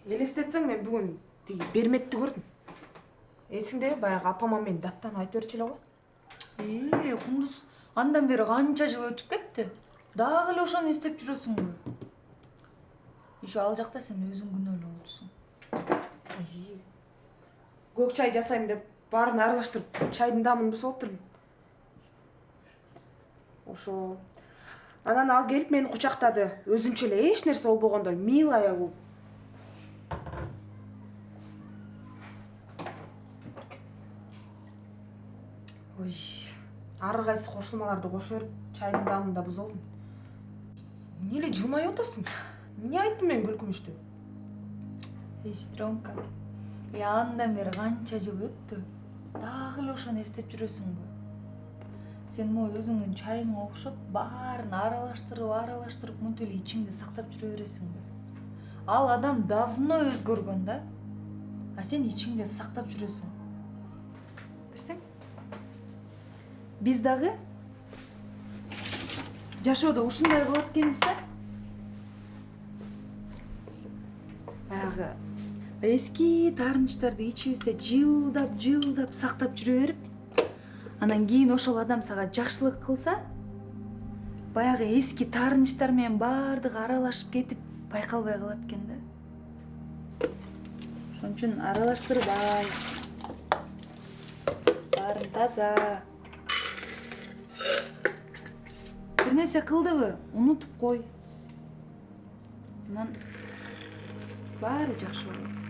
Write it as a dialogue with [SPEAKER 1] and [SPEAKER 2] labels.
[SPEAKER 1] Елестетсең, мен бүгін берметті көрдім. Есіңде баяғы апама мен даттан айтып берчү эле го.
[SPEAKER 2] Кундуз, андан бери канча жыл өтүп кетти. Дагы эле ошону эстеп жүрөсүңбү? Еще ал жакта сен өзүң күнөөлүү болчусуң.
[SPEAKER 1] Көк чай жасайм деп баарын аралаштырып, чайдын дамын бузуп турдум. Ошо. Анан ал келип мени кучактады. Өзүнчө эле эч нерсе болбогондой, милая болуп. Ой, ар кайсы кошулмаларды кошо берип, чайдын дамын да бузулдум. Эмне эле жылмайып атасың? Эмне айттым мен күлкүнүчтү?
[SPEAKER 2] Сестренка, андан бери канча жыл өттү. Дагы эле ошону эстеп жүрөсүңбү? Сен могу өзүңдүн чайыңа окшоп, баарын аралаштырып, мынтип эле ичиңде сактап жүрө бересиңби? Ал адам давно өзгөргөн да, а сен ичиңде сактап жүрөсүң. Билсең, биз дагы жашоодо ушундай кылат экенбиз да. Баягы эски таарынычтарды ичибизде жылдап сактап жүрө берип, анан кийин ошол адам сага жакшылык кылса, баягы эски таарынычтар менен баардыгы аралашып кетип байкалбай калат экен да. Ошон үчүн аралаштырбай, баарын таза. Бир нерсе кылдыбы, унутуп кой. Анан баары жакшы болот.